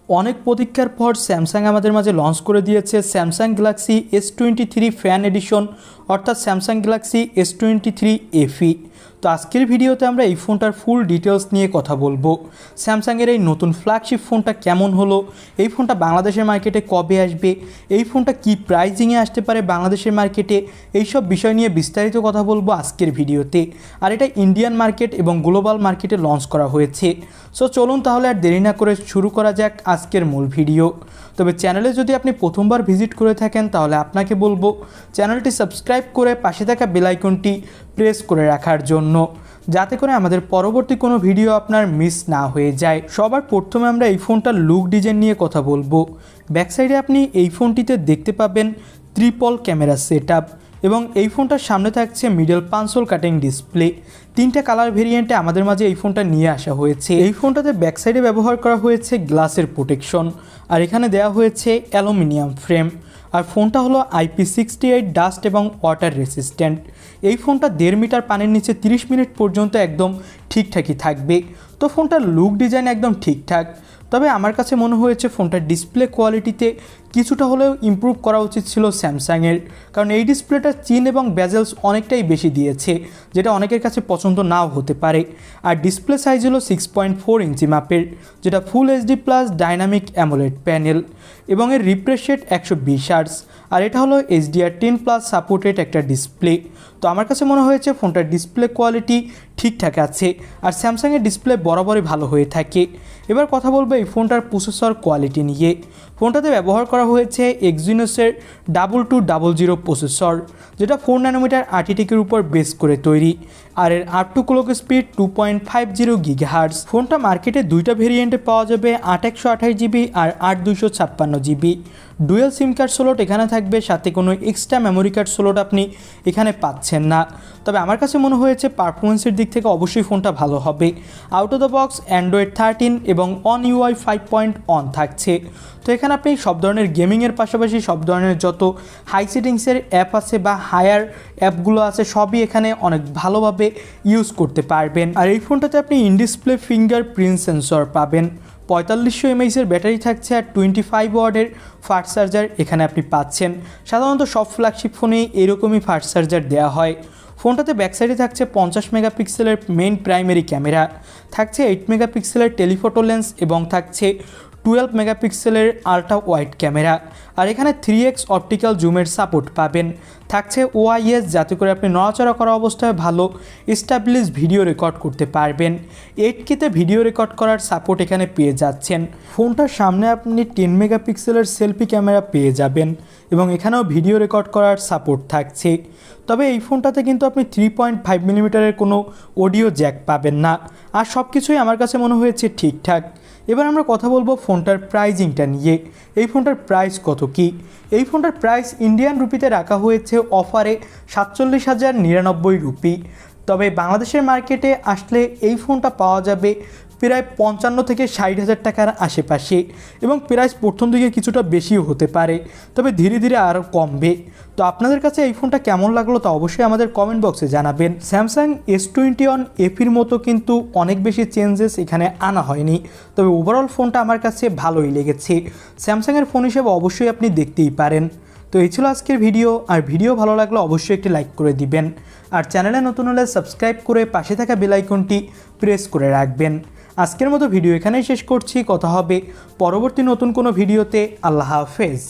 অনেক প্রতীক্ষার পর স্যামসাং আমাদের মাঝে লঞ্চ করে দিয়েছে Samsung Galaxy S23 fan addition অর্থাৎ স্যামসাং গ্যালাক্সি S23 FE। তো আজকের ভিডিওতে আমরা এই ফোনটার ফুল ডিটেলস নিয়ে কথা বলবো। স্যামসাংয়ের এই নতুন ফ্ল্যাগশিপ ফোনটা কেমন হলো, এই ফোনটা বাংলাদেশের মার্কেটে কবে আসবে, এই ফোনটা কি প্রাইজিংয়ে আসতে পারে বাংলাদেশের মার্কেটে, এইসব বিষয় নিয়ে বিস্তারিত কথা বলবো আজকের ভিডিওতে। আর এটা ইন্ডিয়ান মার্কেট এবং গ্লোবাল মার্কেটে লঞ্চ করা হয়েছে। সো চলুন তাহলে আর দেরি না করে শুরু করা যাক আজকের মূল ভিডিও। তবে চ্যানেলে যদি আপনি প্রথমবার ভিজিট করে থাকেন তাহলে আপনাকে বলবো চ্যানেলটি সাবস্ক্রাইব করে পাশে থাকা বেল আইকনটি প্রেস করে রাখার জন্য, যাতে করে আমাদের পরবর্তী কোনো ভিডিও আপনার মিস না হয়ে যায়। সবার প্রথমে আমরা এই ফোনটার লুক ডিজাইন নিয়ে কথা বলবো। ব্যাক সাইডে আপনি এই ফোনটিতে দেখতে পাবেন ট্রিপল ক্যামেরা সেটআপ এবং এই ফোনটার সামনে থাকছে মিডল পাঞ্চল কাটিং ডিসপ্লে। তিনটা কালার ভেরিয়েন্টে আমাদের মাঝে এই ফোনটা নিয়ে আসা হয়েছে। এই ফোনটাতে ব্যাক সাইডে ব্যবহার করা হয়েছে গ্লাসের প্রোটেকশন, আর এখানে দেওয়া হয়েছে অ্যালুমিনিয়াম ফ্রেম। আর ফোনটা হলো IP68 ডাস্ট এবং ওয়াটার রেসিস্ট্যান্ট। এই ফোনটা 1.5 মিটার পানির নিচে 30 মিনিট পর্যন্ত একদম ঠিকঠাকই থাকবে। তো ফোনটার লুক ডিজাইন একদম ঠিকঠাক, তবে আমার কাছে মনে হয়েছে ফোনটার ডিসপ্লে কোয়ালিটিতে কিছুটা হলেও ইমপ্রুভ করা উচিত ছিল স্যামসাংয়ের, কারণ এই ডিসপ্লেটা চিন এবং বেজেলস অনেকটাই বেশি দিয়েছে, যেটা অনেকের কাছে পছন্দ নাও হতে পারে। আর ডিসপ্লে সাইজ হলো 6.4 ইঞ্চি মাপের, যেটা ফুল HD+ ডাইনামিক অ্যামোলেড প্যানেল এবং এর রিফ্রেশ রেট 120 হার্টজ। আর এটা হলো HDR10+ সাপোর্টেড একটা ডিসপ্লে। তো আমার কাছে মনে হয়েছে ফোনটার ডিসপ্লে কোয়ালিটি ঠিকঠাক আছে, আর স্যামসাংয়ের ডিসপ্লে বরাবরই ভালো হয়ে থাকে। এবার কথা বলবো এই ফোনটার প্রসেসর কোয়ালিটি নিয়ে। ফোনটাতে ব্যবহার করা হয়েছে এক্সিনোসের 2200 প্রসেসর, যেটা 4 ন্যানোমিটার আর্কিটেক্টের উপর বেস করে তৈরি। আর এর আপ2 ক্লক স্পিড 2.50 GHz। ফোনটা মার্কেটে দুইটা ভেরিয়েন্টে পাওয়া যাবে, 8128GB আর 8256GB। ডুয়েল সিম কার্ড স্লট এখানে থাকবে, সাথে কোনো এক্সট্রা মেমোরি কার্ড স্লট আপনি এখানে পাচ্ছেন না। তবে আমার কাছে মনে হয়েছে পারফরমেন্সের দিক থেকে অবশ্যই ফোনটা ভালো হবে। Out of the box Android 13 এবং অন UI 5.1 থাকছে। তো এখানে আপনি সব ধরনের গেমিংয়ের পাশাপাশি সব ধরনের যত হাই সেটিংসের অ্যাপ আছে বা হায়ার অ্যাপগুলো আছে সবই এখানে অনেক ভালোভাবে ইউজ করতে পারবেন। আর এই ফোনটাতে আপনি ইন ডিসপ্লে ফিঙ্গারপ্রিন্ট সেন্সর পাবেন। 4500 mAh ব্যাটারি থাকছে, আর 25 ওয়াটের ফাস্ট চার্জার এখানে আপনি পাচ্ছেন। সাধারণত সব ফ্ল্যাগশিপ ফোনে এরকমই ফাস্ট চার্জার দেওয়া হয়। ফোনটাতে ব্যাক সাইডে থাকছে 50 মেগাপিক্সেলের মেইন প্রাইমারি ক্যামেরা, থাকছে 8 মেগাপিক্সেলের টেলিফোটো লেন্স এবং থাকছে 12 মেগাপিক্সেলের আল্ট্রা ওয়াইড ক্যামেরা। আর এখানে 3x অপটিক্যাল জুমের সাপোর্ট পাবেন। থাকছে OIS, যাতে করে আপনি নড়াচড়া করা অবস্থায় ভালো স্ট্যাবলিশ ভিডিও রেকর্ড করতে পারবেন। 8Kতে ভিডিও রেকর্ড করার সাপোর্ট এখানে পেয়ে যাচ্ছেন। ফোনটার সামনে আপনি 10 মেগাপিক্সেলের সেলফি ক্যামেরা পেয়ে যাবেন এবং এখানেও ভিডিও রেকর্ড করার সাপোর্ট থাকছে। তবে এই ফোনটাতে কিন্তু আপনি 3.5 মিলিমিটারের কোনো অডিও জ্যাক পাবেন না। আর সব কিছুই আমার কাছে মনে হয়েছে ঠিকঠাক। এবার আমরা কথা বলবো ফোনটার প্রাইজিংটা নিয়ে। এই ফোনটার প্রাইস কত কি? এই ফোনটার প্রাইস ইন্ডিয়ান রুপিতে রাখা হয়েছে অফারে 47,099 রুপি। তবে বাংলাদেশের মার্কেটে আসলে এই ফোনটা পাওয়া যাবে প্রায় 55 থেকে 60,000 টাকার আশেপাশে, এবং প্রাইস প্রথম দিকে কিছুটা বেশিও হতে পারে, তবে ধীরে ধীরে আরও কমবে। তো আপনাদের কাছে এই ফোনটা কেমন লাগলো তা অবশ্যই আমাদের কমেন্ট বক্সে জানাবেন। স্যামসাং S21 FEর মতো কিন্তু অনেক বেশি চেঞ্জেস এখানে আনা হয়নি, তবে ওভারঅল ফোনটা আমার কাছে ভালোই লেগেছে। স্যামসাংয়ের ফোন হিসেবে অবশ্যই আপনি দেখতেই পারেন। তো এই ছিল আজকের ভিডিও, আর ভিডিও ভালো লাগলে অবশ্যই একটি লাইক করে দিবেন, আর চ্যানেলে নতুন হলে সাবস্ক্রাইব করে পাশে থাকা বেল আইকনটি প্রেস করে রাখবেন। আজকের মতো ভিডিও এখানেই শেষ করছি। কথা হবে পরবর্তী নতুন কোনো ভিডিওতে। আল্লাহ হাফেজ।